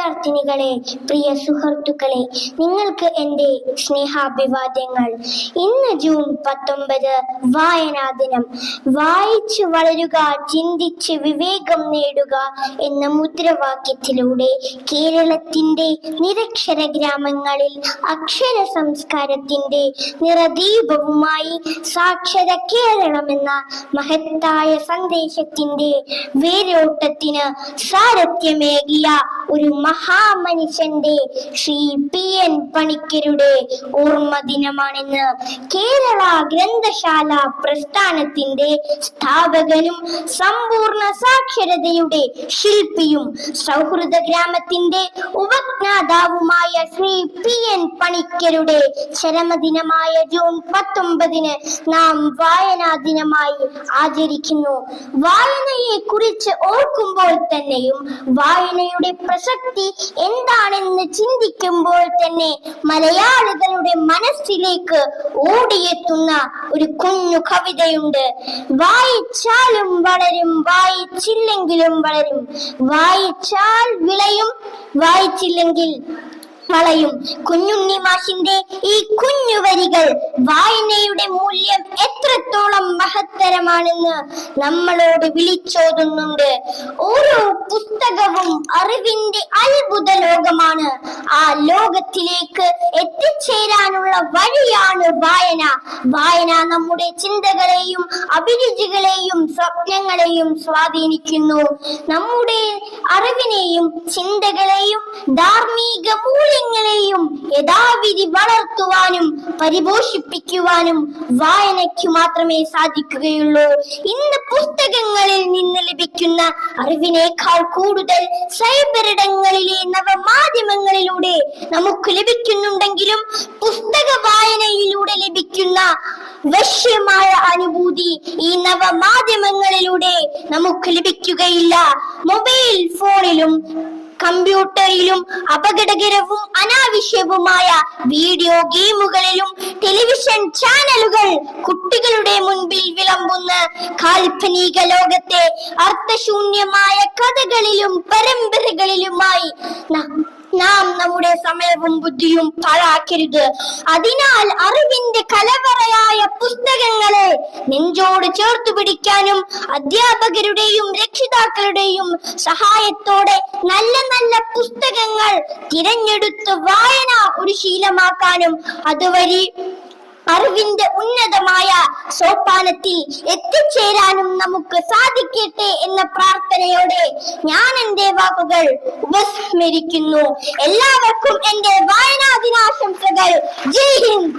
വിദ്യാർത്ഥിനികളെ, പ്രിയ സുഹൃത്തുക്കളെ, നിങ്ങൾക്ക് എൻ്റെ സ്നേഹാഭിവാദ്യങ്ങൾ. ഇന്ന് ജൂൺ 19 വായനാ ദിനം. വായിച്ചു വളരുക, ചിന്തിച്ച് വിവേകം നേടുക എന്ന മുദ്രാവാക്യത്തിലൂടെ കേരളത്തിൻ്റെ നിരക്ഷര ഗ്രാമങ്ങളിൽ അക്ഷര സംസ്കാരത്തിൻ്റെ നിറദീപവുമായി സാക്ഷര കേരളം എന്ന മഹത്തായ സന്ദേശത്തിൻ്റെ വേരോട്ടത്തിന് സാരഥ്യമേകിയ ഒരു മഹാമനുഷ്യന്റെ ശ്രീ P.N. പണിക്കരുടെ ഓർമ്മ ദിനമാണെന്ന് കേരള ഗ്രന്ഥശാല പ്രസ്ഥാനത്തിന്റെ സ്ഥാപകനും സമ്പൂർണ്ണ സാക്ഷരതയുടെ ശില്പിയും സൗഹൃദ ഗ്രാമത്തിന്റെ ഉപജ്ഞാതാവുമായ ശ്രീ P.N. പണിക്കരുടെ ചരമദിനമായ ജൂൺ 19 നാം വായനാ ദിനമായി ആചരിക്കുന്നു. വായനയെ കുറിച്ച് ഓർക്കുമ്പോൾ തന്നെയും വായനയുടെ പ്രസക്തി എന്താണെന്ന് ചിന്തിക്കുമ്പോൾ തന്നെ മലയാളികളുടെ മനസ്സിലേക്ക് ഓടിയെത്തുന്ന ഒരു കുഞ്ഞു കവിതയുണ്ട്. വായിച്ചാലും വളരും, വായിച്ചില്ലെങ്കിലും വളരും, വായിച്ചാൽ വിളയും, വായിച്ചില്ലെങ്കിൽ വളയും. കുഞ്ഞുണ്ണി മാഷിന്റെ ഈ കുഞ്ഞു വരികൾ വായനയുടെ മൂല്യം എത്രത്തോളം മഹത്തരമാണെന്ന് നമ്മളോട് വിളിച്ചോതുന്നുണ്ട്. ഓരോ പുസ്തകവും അറിവിന്റെ അത്ഭുത ലോകമാണ്. ആ ലോകത്തിലേക്ക് എത്തിച്ചേരാനുള്ള വഴിയാണ് വായന. വായന നമ്മുടെ ചിന്തകളെയും അഭിരുചികളെയും സ്വപ്നങ്ങളെയും സ്വാധീനിക്കുന്നു. നമ്മുടെ അറിവിനെയും ചിന്തകളെയും ധാർമ്മിക മൂല്യങ്ങളെയും യഥാവിധി വളർത്തുവാനും പരിപോഷിപ്പിക്കുവാനും വായനയ്ക്ക് മാത്രമേ സാധിക്കുകയുള്ളൂ. ഇന്ന് പുസ്തകങ്ങളിൽ നിന്ന് ലഭിക്കുന്ന അറിവിനേക്കാൾ കൂടുതൽ സൈബറിടങ്ങളിലെ നവമാധ്യമങ്ങളിലൂടെ നമുക്ക് ലഭിക്കുന്നുണ്ടെങ്കിലും പുസ്തക വായനയിലൂടെ ലഭിക്കുന്ന വശ്യമായ അനുഭൂതി ഈ നവമാധ്യമങ്ങളിലൂടെ നമുക്ക് ലഭിക്കുകയില്ല. മൊബൈൽ ഫോണിലും കമ്പ്യൂട്ടറിലും അപകടകരവും അനാവശ്യവുമായ വീഡിയോ ഗെയിമുകളിലും ടെലിവിഷൻ ചാനലുകൾ കുട്ടികളുടെ മുൻപിൽ വിളമ്പുന്ന കാൽപ്പനിക ലോകത്തെ അർത്ഥശൂന്യമായ കഥകളിലും പരമ്പരകളിലുമായി നാം നമ്മുടെ സമയവും ബുദ്ധിയും പാഴാക്കരുത്. അതിനാൽ അറിവിന്റെ കലവറയായ പുസ്തകങ്ങളെ നെഞ്ചോട് ചേർത്തു പിടിക്കാനും അധ്യാപകരുടെയും രക്ഷിതാക്കളുടെയും സഹായത്തോടെ നല്ല നല്ല പുസ്തകങ്ങൾ തിരഞ്ഞെടുത്ത് വായന ഒരു ശീലമാക്കാനും അതുവഴി അറിവിന്റെ ഉന്നതമായ സോപാനത്തിൽ എത്തിച്ചേരാനും നമുക്ക് സാധിക്കട്ടെ എന്ന പ്രാർത്ഥനയോടെ ഞാൻ എന്റെ വാക്കുകൾ ഉപസ്മരിക്കുന്നു. എല്ലാവർക്കും എന്റെ വായനാ ദിനാശംസകൾ. ജയ് ഹിന്ദ്.